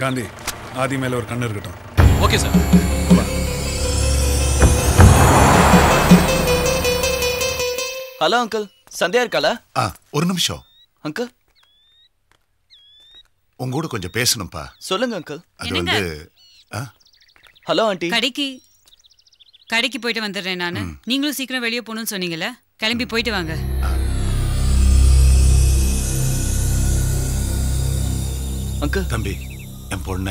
காந்தி, ஆதி மேல ஒரு கண்ணு இருக்கட்டும். Okay sir. Hello uncle, Sandhya இருக்காளா? ஒரு நிமிஷம் அங்கிள். உங்க கூட கொஞ்சம் பேசணும்ப்பா. சொல்லுங்க அங்கிள். அது வந்து ஹலோ ஆண்டி. கடைக்கு போயிட்டு வந்துடுறேன் நானு. நீங்களும் சீக்கிரம் வெளியே போகணும்னு சொன்னீங்கல்ல, கிளம்பி போயிட்டு வாங்க. அங்கிள். தம்பி, என் பொண்ண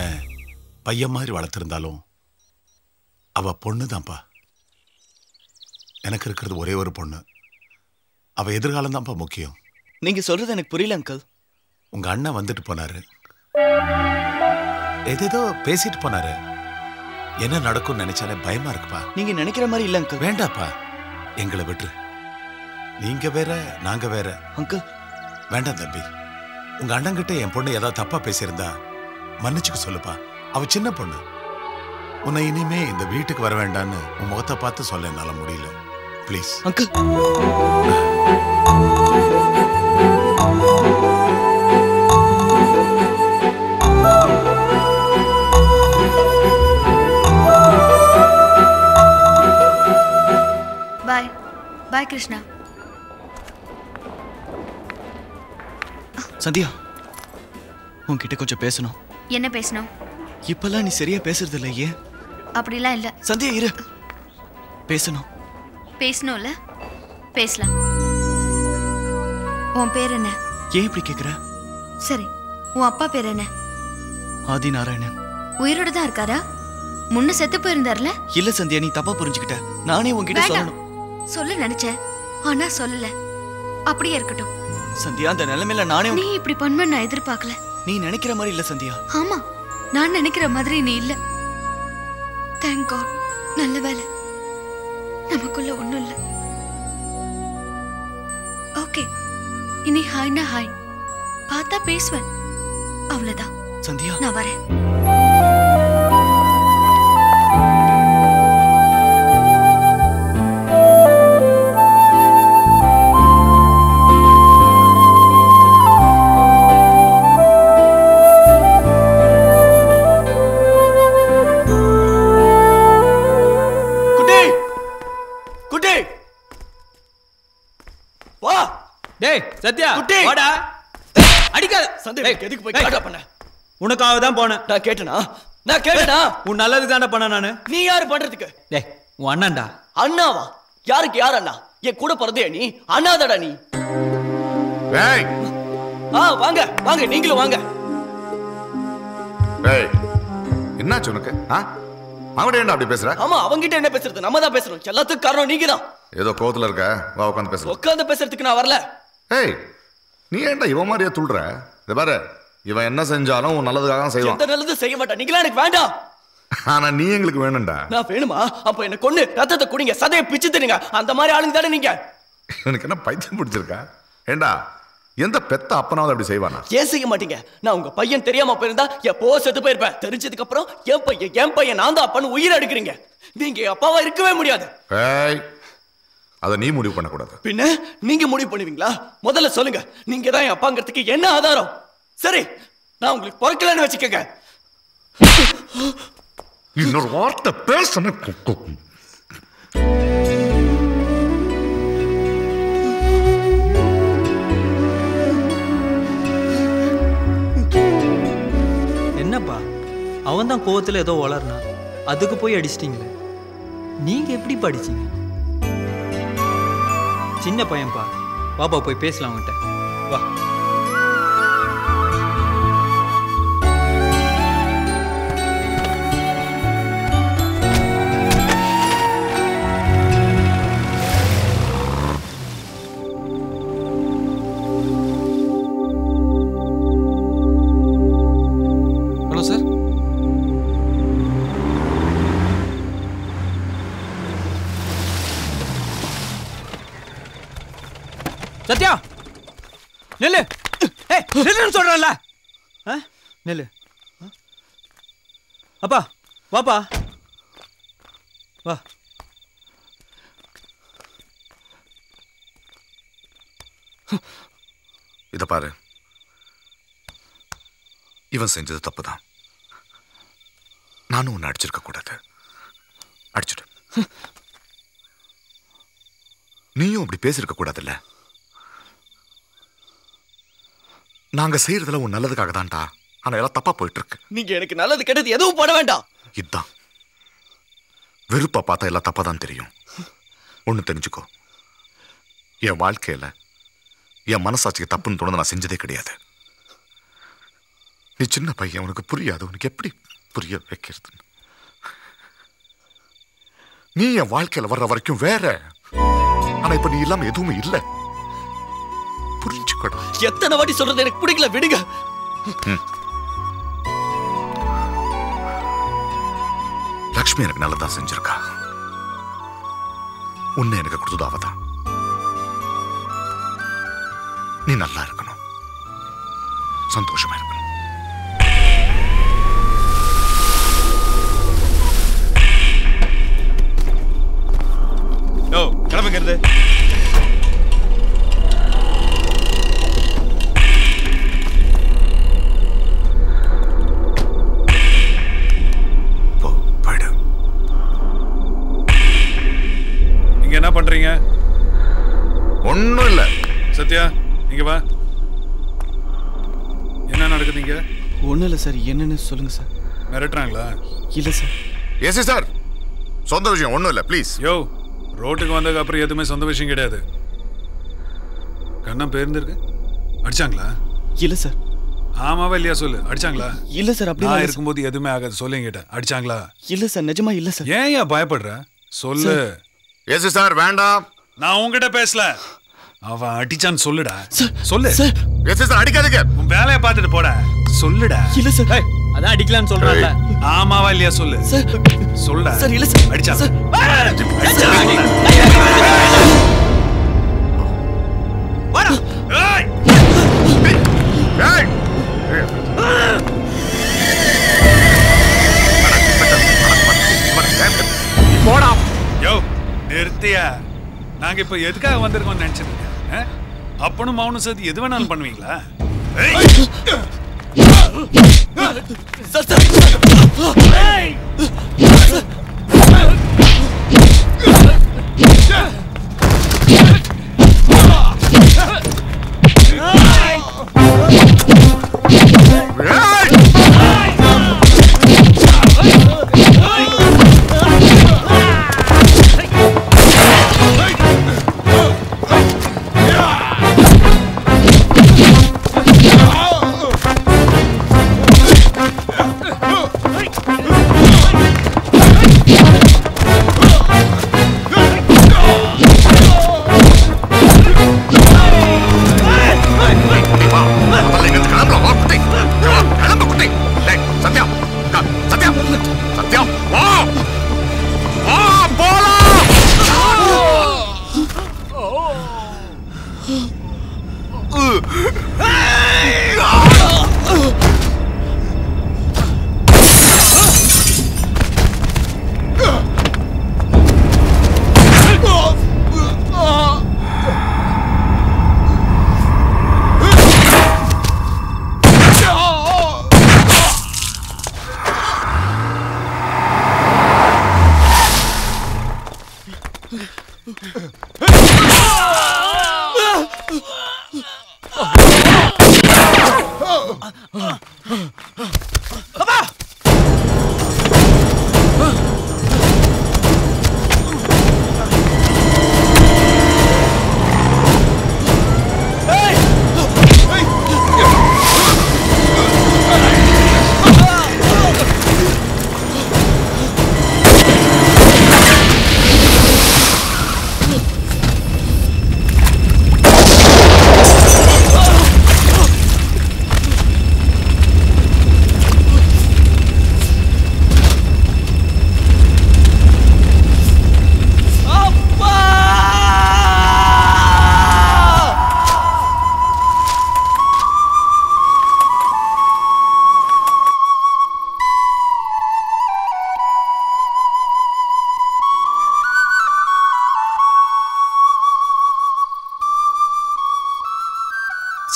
பையன் மாதிரி வளர்த்திருந்தாலும் அவ பொண்ணுதான்ப்பா. எனக்கு இருக்கிறது ஒரே ஒரு பொண்ணு. அவ எதிர்காலம் தான்ப்பா முக்கியம். நீங்க சொல்றது எனக்கு புரியல அங்கிள். உங்க அண்ணன் வந்துட்டு போனாரு, ஏதேதோ பேசிட்டு போனாரு. என்ன நடக்கும்னு நினைச்சாலே பயமா இருக்குப்பா. நீங்க நினைக்கிற மாதிரி இல்ல அங்கிள். வேண்டாப்பா, எங்களை விட்டுரு. நீங்க வேற, நாங்க வேற. அங்கிள் வேண்டாம் தம்பி. உங்க அண்ணன் கிட்ட என் பொண்ணு ஏதாவது தப்பா பேசியிருந்தா மன்னிச்சுக்க சொல்லுப்பா. அவ சின்ன பொண்ணு. உன்னை இனிமே இந்த வீட்டுக்கு வர வேண்டான்னு உன் முகத்தை பார்த்து சொல்ல என்னால முடியல. Please uncle. Bye bye Krishna. Sandhya, உன்கிட்ட கொஞ்சம் பேசணும். என்ன பேசணும்? இப்பெல்லாம் நீ சரியா பேசுறது இல்ல. ஏன்? அப்படிலாம் இல்ல. சந்தியா இரு, பேசணும். பேசணும்ல, பேசலாம். உன் பேர் என்ன? ஏன் இப்படி கேக்குற? சரி, உன் அப்பா பேர் என்ன? ஆதி நாராயணன். உயிரோட தான் இருக்காரா? முன்ன செத்து போயிருந்தார்ல? இல்ல சந்தியா, நீ தப்பா புரிஞ்சுக்கிட்ட. நானே உன்கிட்ட சொல்லணும் சொல்ல நினைச்சேன், ஆனா சொல்லல. அப்படியே இருக்கட்டும். சந்தியா, அந்த நிலைமையில நானே நீ இப்படி பண்ணுவேன்னு நான் எதிர்பார்க்கல. நீ நினைக்கிற மாதிரி இல்ல சந்தியா. ஆமா, நான் நினைக்கிற மாதிரி நீ இல்ல. Thank God. நல்ல வேலை, நமக்குள்ள ஒண்ணும் இல்ல. ஓகே, இனி ஹாய்னா ஹாய், பார்த்தா பேசுவேன், அவ்வளவுதான். சந்தியா, நான் வரேன். சத்யா, வாடா. அடிக்காத. சந்தியா, எதுக்கு போய் காடா பண்ண? உனக்காக தான் போனேன். நான் கேட்டனா? உன் நல்லது தானே பண்ண நானு. நீ யாரு பண்றதுக்கு? டேய், உன் அண்ணன்டா. அண்ணாவா? யாருக்கு யார் அண்ணா? என் கூட பிறந்தே நீ அண்ணாதடா நீ. வாங்க வாங்க, நீங்களும் வாங்க. என்னாச்சு உனக்கு? அவங்ககிட்ட என்ன அப்படி பேசுற? ஆமா, அவங்கிட்ட என்ன பேசுறது? நம்ம தான் பேசணும். எல்லாத்துக்கும் காரணம் நீங்க தான். ஏதோ கோவத்துல இருக்க, வா உட்காந்து பேசலாம். உட்காந்து பேசுறதுக்கு நான் வரல. ஏய், நீ ஏன்டா இவன் மாதிரியே துள்ற? இத பாரு, இவன் என்ன செஞ்சாலும் உன் நல்லதுக்காக தான் செய்வான். எந்த நல்லது செய்ய மாட்டான். நீங்களா எனக்கு வேண்டாம். ஆனா நீ எங்களுக்கு வேணும்டா. நான் வேணுமா? அப்ப என்ன கொன்னு ரத்தத்தை குடிங்க, சதையை பிச்சு தருங்க. அந்த மாதிரி ஆளுங்க தானே நீங்க. எனக்கு என்ன பைத்தியம் பிடிச்சிருக்கா? ஏண்டா, எந்த பெத்த அப்பனாவது அப்படி செய்வானா? ஏன் செய்ய மாட்டீங்க? நான் உங்க பையன் தெரியாம போயிருந்தா எப்போ செத்து போயிருப்பேன். தெரிஞ்சதுக்கு அப்புறம் என் பையன் நான் தான் அப்பன்னு உயிரை எடுக்கிறீங்க. நீங்க அப்பாவா இருக்கவே முடியாது. அத நீ முடிவு பண்ண கூடாது. பின்ன நீங்க முடிவு பண்ணுவீங்களா? முதல்ல சொல்லுங்க, நீங்க தான் என் அப்பாங்கிறதுக்கு என்ன ஆதாரம்? சரி, நான் உங்களுக்கு பொறுக்கலன்னு வச்சுக்கங்க. இன்னொரு வார்த்தை பேசணும். என்னப்பா, அவன் தான் கோவத்துல ஏதோ வளர்னா, அதுக்கு போய் அடிச்சிட்டீங்களே. நீங்க எப்படி படிச்சீங்க? சின்ன பையன்பா, பாப்பா போய் பேசலாம் அவன்கிட்ட. வா. Hello sir. சத்யா, நெல்லு. நெல்லுன்னு சொல்றல. நெல்லு. அப்பா, வாப்பா, வா. இத பாரு, இவன் செஞ்சது தப்புதான். நானும் உன்னை அடிச்சிருக்க கூடாது. அடிச்சுடு. நீயும் அப்படி பேசிருக்க கூடாதுல்ல. நாங்க செய்யறதுல உன் நல்லதுக்காக தான்டா. ஆனா எல்லாம் தப்பா போயிட்டு இருக்கு. நீங்க எனக்கு நல்லது கெட்டது எதுவும் பண்ண வேண்டாம். இதுதான் வெறுப்பா பார்த்தா எல்லாம் தப்பா தான் தெரியும். ஒண்ணு தெரிஞ்சுக்கோ, என் வாழ்க்கையில என் மனசாட்சிக்கு தப்புன்னு தோணுது நான் செஞ்சதே கிடையாது. நீ சின்ன பையன், உனக்கு புரியாது. உனக்கு எப்படி புரிய வைக்கிறது? நீ என் வாழ்க்கையில வர்ற வரைக்கும் வேற. ஆனா இப்ப நீ இல்லாம எதுவுமே இல்ல. புரிஞ்சுக்கடா. எத்தனை வாட்டி சொல்றது எனக்கு பிடிக்கல, விடுங்க. லக்ஷ்மி எனக்கு நல்லதான் செஞ்சிருக்கா. உன்னை எனக்கு கொடுத்தது அவதான். நீ நல்லா இருக்கணும், சந்தோஷமா இருக்கணும். கிளம்புங்கிறது போயிடு. இங்க என்ன பண்றீங்க? ஒண்ணும் இல்ல. சத்யா இங்க வா. என்ன நடக்குது இங்க? ஒண்ணும் இல்ல சார். என்னன்னு சொல்லுங்க சார். மிரட்டுறாங்களா? இல்ல சார். எஸ் சார், சொந்த விஷயம் ஒண்ணும் இல்ல. ப்ளீஸ். யோ, ரோட்டுக்கு வந்ததுக்கு அப்புறம் எதுவுமே சொந்த விஷயம் கிடையாது. கண்ணம் பேர்ந்துருக்கு. அடிச்சாங்களா? இல்ல சார். ஆமாவா இல்லையா சொல்லு. அடிச்சாங்களா? இல்ல சார். அப்படி நான் இருக்கும்போது எதுவுமே ஆகாது. சொல்லு என்கிட்ட. அடிச்சாங்களா? இல்ல சார், நிஜமா இல்ல சார். ஏன் பயப்படுற? சொல்லு. எஸ் சார், வேண்டாம். நான் உங்ககிட்ட பேசல. அவன் அடிச்சான்னு சொல்லுடா. சொல்லு. எஸ் சார், அடிக்காதீங்க. உன் வேலையை பார்த்துட்டு போட. சொல்லுடா. இல்ல சார். அதான் அடிக்கலாம்னு சொல்றான்ல. ஆமாவா இல்லையா சொல்லு. சொல்லுடா. சார் இல்ல சார். அடிச்சா. வாடா. ஏய்! ஏய்! போடா. யோ, நிறுத்தியா? நாங்க இப்ப எதுக்காக வந்திருக்கோம்னு நினைச்சிட்டு இருக்கேன். அப்பனும் மௌனும் சேர்த்து எது வேணாலும் பண்ணுவீங்களா?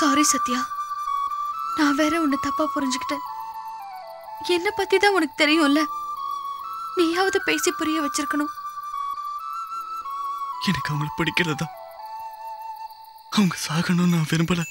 சாரி சத்யா, நான் வேற உன்னை தப்பா புரிஞ்சுக்கிட்டேன். என்ன பத்தி தான் உனக்கு தெரியும்ல. நீயாவது பேசி புரிய வச்சிருக்கணும். எனக்கு அவங்களை பிடிக்கிறதா, அவங்க சாகணும்னு நான் விரும்பல.